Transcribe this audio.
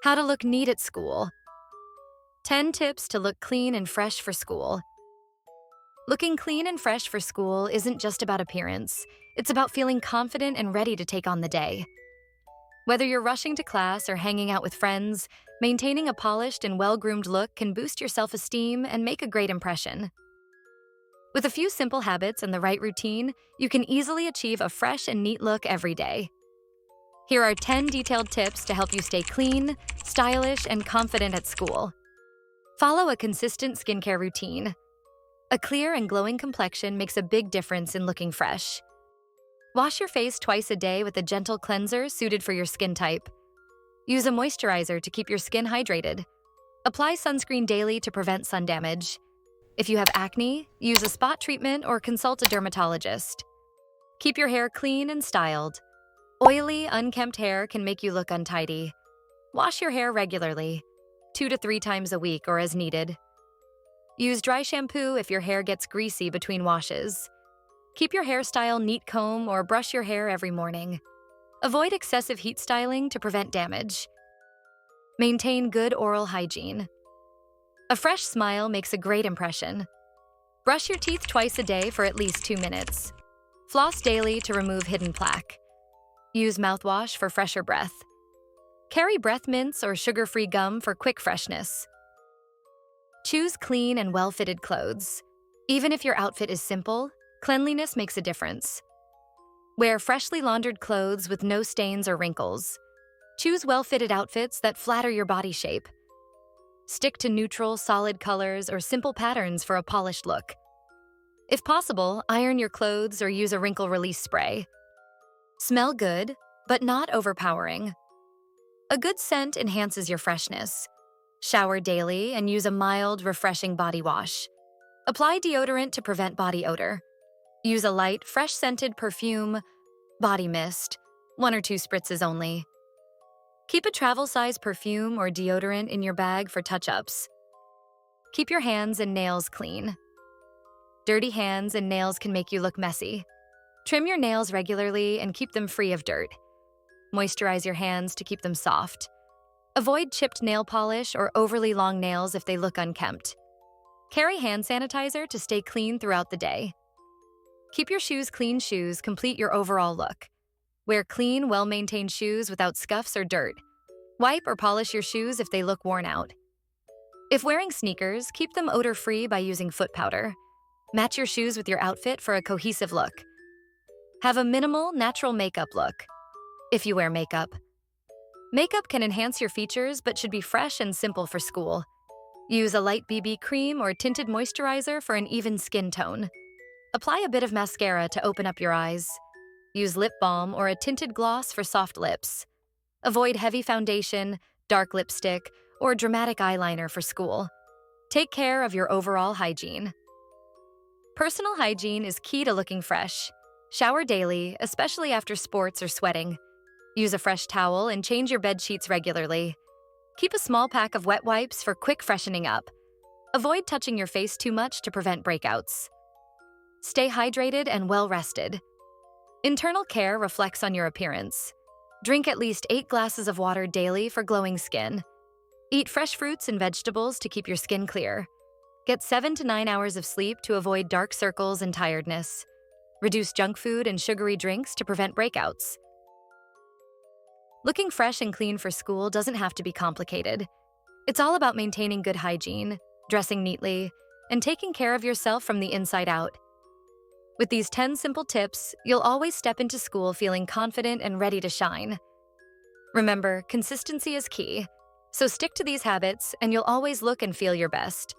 How to look neat at school. 10 tips to look clean and fresh for school. Looking clean and fresh for school isn't just about appearance. It's about feeling confident and ready to take on the day. Whether you're rushing to class or hanging out with friends, maintaining a polished and well-groomed look can boost your self-esteem and make a great impression. With a few simple habits and the right routine, you can easily achieve a fresh and neat look every day. Here are 10 detailed tips to help you stay clean, stylish, and confident at school. Follow a consistent skincare routine. A clear and glowing complexion makes a big difference in looking fresh. Wash your face twice a day with a gentle cleanser suited for your skin type. Use a moisturizer to keep your skin hydrated. Apply sunscreen daily to prevent sun damage. If you have acne, use a spot treatment or consult a dermatologist. Keep your hair clean and styled. Oily, unkempt hair can make you look untidy. Wash your hair regularly, 2 to 3 times a week or as needed. Use dry shampoo if your hair gets greasy between washes. Keep your hairstyle neat comb or brush your hair every morning. Avoid excessive heat styling to prevent damage. Maintain good oral hygiene. A fresh smile makes a great impression. Brush your teeth twice a day for at least 2 minutes. Floss daily to remove hidden plaque. Use mouthwash for fresher breath. Carry breath mints or sugar-free gum for quick freshness. Choose clean and well-fitted clothes. Even if your outfit is simple, cleanliness makes a difference. Wear freshly laundered clothes with no stains or wrinkles. Choose well-fitted outfits that flatter your body shape. Stick to neutral, solid colors or simple patterns for a polished look. If possible, iron your clothes or use a wrinkle release spray. Smell good, but not overpowering. A good scent enhances your freshness. Shower daily and use a mild, refreshing body wash. Apply deodorant to prevent body odor. Use a light, fresh-scented perfume, body mist, 1 or 2 spritzes only. Keep a travel-size perfume or deodorant in your bag for touch-ups. Keep your hands and nails clean. Dirty hands and nails can make you look messy. Trim your nails regularly and keep them free of dirt. Moisturize your hands to keep them soft. Avoid chipped nail polish or overly long nails if they look unkempt. Carry hand sanitizer to stay clean throughout the day. Keep your shoes clean. Shoes complete your overall look. Wear clean, well-maintained shoes without scuffs or dirt. Wipe or polish your shoes if they look worn out. If wearing sneakers, keep them odor-free by using foot powder. Match your shoes with your outfit for a cohesive look. Have a minimal, natural makeup look. If you wear makeup. Makeup can enhance your features but should be fresh and simple for school. Use a light BB cream or tinted moisturizer for an even skin tone. Apply a bit of mascara to open up your eyes. Use lip balm or a tinted gloss for soft lips. Avoid heavy foundation, dark lipstick, or dramatic eyeliner for school. Take care of your overall hygiene. Personal hygiene is key to looking fresh. Shower daily, especially after sports or sweating. Use a fresh towel and change your bed sheets regularly. Keep a small pack of wet wipes for quick freshening up. Avoid touching your face too much to prevent breakouts. Stay hydrated and well-rested. Internal care reflects on your appearance. Drink at least 8 glasses of water daily for glowing skin. Eat fresh fruits and vegetables to keep your skin clear. Get 7 to 9 hours of sleep to avoid dark circles and tiredness. Reduce junk food and sugary drinks to prevent breakouts. Looking fresh and clean for school doesn't have to be complicated. It's all about maintaining good hygiene, dressing neatly, and taking care of yourself from the inside out. With these 10 simple tips, you'll always step into school feeling confident and ready to shine. Remember, consistency is key, so stick to these habits and you'll always look and feel your best.